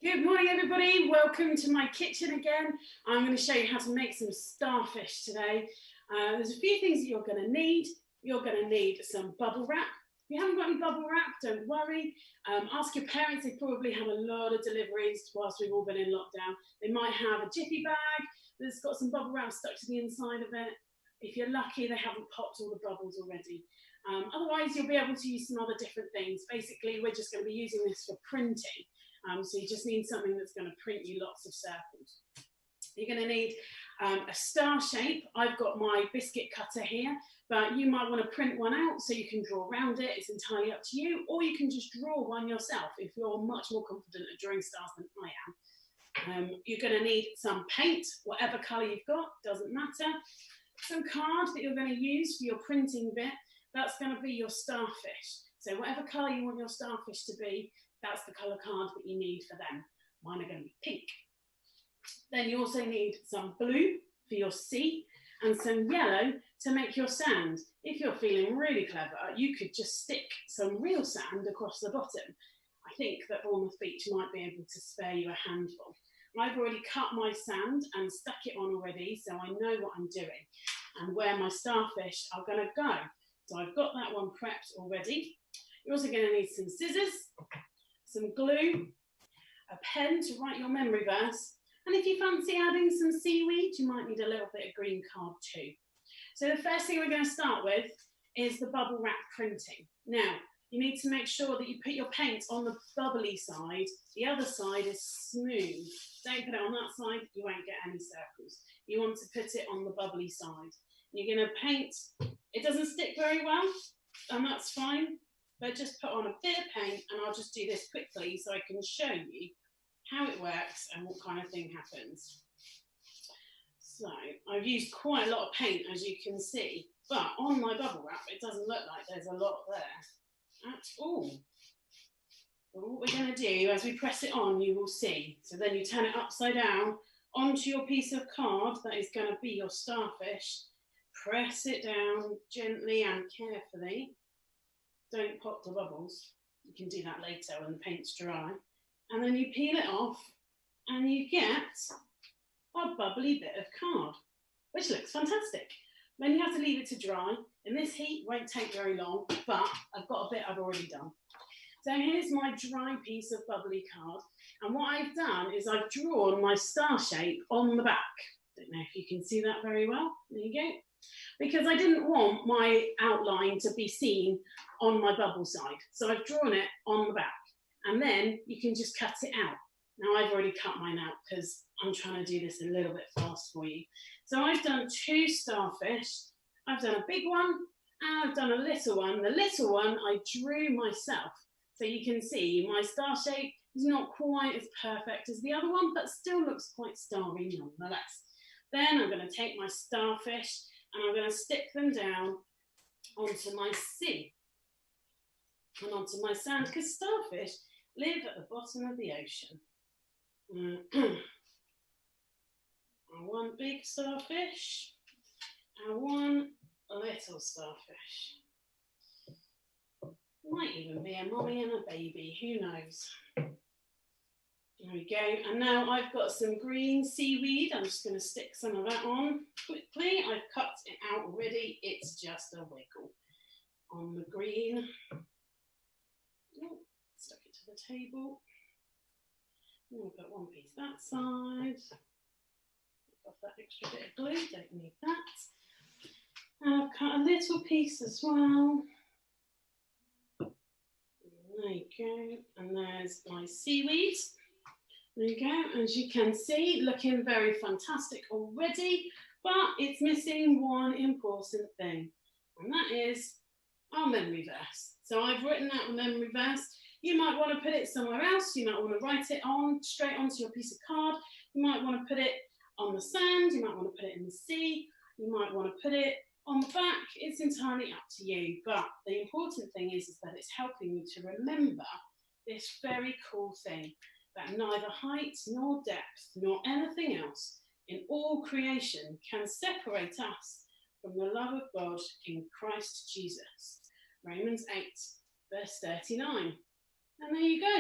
Good morning, everybody. Welcome to my kitchen again. I'm going to show you how to make some starfish today. There's a few things that you're going to need. You're going to need some bubble wrap. If you haven't got any bubble wrap, don't worry. Ask your parents. They've probably had a lot of deliveries whilst we've all been in lockdown. They might have a jiffy bag that's got some bubble wrap stuck to the inside of it. If you're lucky, they haven't popped all the bubbles already. Otherwise, you'll be able to use some other different things. Basically, we're just going to be using this for printing. So you just need something that's going to print you lots of circles. You're going to need a star shape. I've got my biscuit cutter here, but you might want to print one out so you can draw around it. It's entirely up to you, or you can just draw one yourself if you're much more confident at drawing stars than I am. You're going to need some paint, whatever colour you've got, doesn't matter. Some card that you're going to use for your printing bit, that's going to be your starfish. So whatever colour you want your starfish to be, that's the colour card that you need for them. Mine are going to be pink. Then you also need some blue for your sea and some yellow to make your sand. If you're feeling really clever, you could just stick some real sand across the bottom. I think that Bournemouth Beach might be able to spare you a handful. I've already cut my sand and stuck it on already, so I know what I'm doing and where my starfish are going to go. So I've got that one prepped already. You're also going to need some scissors, some glue, a pen to write your memory verse, and if you fancy adding some seaweed, you might need a little bit of green card too. So the first thing we're going to start with is the bubble wrap printing. Now, you need to make sure that you put your paint on the bubbly side. The other side is smooth. Don't put it on that side, you won't get any circles. You want to put it on the bubbly side. You're going to paint. It doesn't stick very well, and that's fine. But just put on a bit of paint, and I'll just do this quickly so I can show you how it works and what kind of thing happens. So I've used quite a lot of paint, as you can see, but on my bubble wrap, it doesn't look like there's a lot there at all. But what we're going to do, as we press it on, you will see. So then you turn it upside down onto your piece of card that is going to be your starfish. Press it down gently and carefully. Don't pop the bubbles. You can do that later when the paint's dry. And then you peel it off and you get a bubbly bit of card, which looks fantastic. Then you have to leave it to dry. In this heat, won't take very long, but I've got a bit I've already done. So here's my dry piece of bubbly card. And what I've done is I've drawn my star shape on the back. Don't know if you can see that very well. There you go. Because I didn't want my outline to be seen on my bubble side. So I've drawn it on the back, and then you can just cut it out. Now I've already cut mine out because I'm trying to do this a little bit fast for you. So I've done 2 starfish. I've done a big one and I've done a little one. The little one I drew myself. So you can see my star shape is not quite as perfect as the other one, but still looks quite starry nonetheless. Then I'm going to take my starfish and I'm going to stick them down onto my sea and onto my sand, because starfish live at the bottom of the ocean. One big starfish and one little starfish. Might even be a mommy and a baby, who knows? There we go. And now I've got some green seaweed. I'm just going to stick some of that on quickly. I've cut it out already. It's just a wiggle on the green. Oh, stuck it to the table. We'll put one piece that side. Take off that extra bit of glue. Don't need that. And I've cut a little piece as well. There you go. And there's my seaweed. There you go, as you can see, looking very fantastic already, but it's missing one important thing, and that is our memory verse. So I've written out the memory verse. You might want to put it somewhere else. You might want to write it on straight onto your piece of card. You might want to put it on the sand. You might want to put it in the sea. You might want to put it on the back. It's entirely up to you, but the important thing is that it's helping you to remember this very cool thing, that neither height nor depth nor anything else in all creation can separate us from the love of God in Christ Jesus. Romans 8, verse 39. And there you go.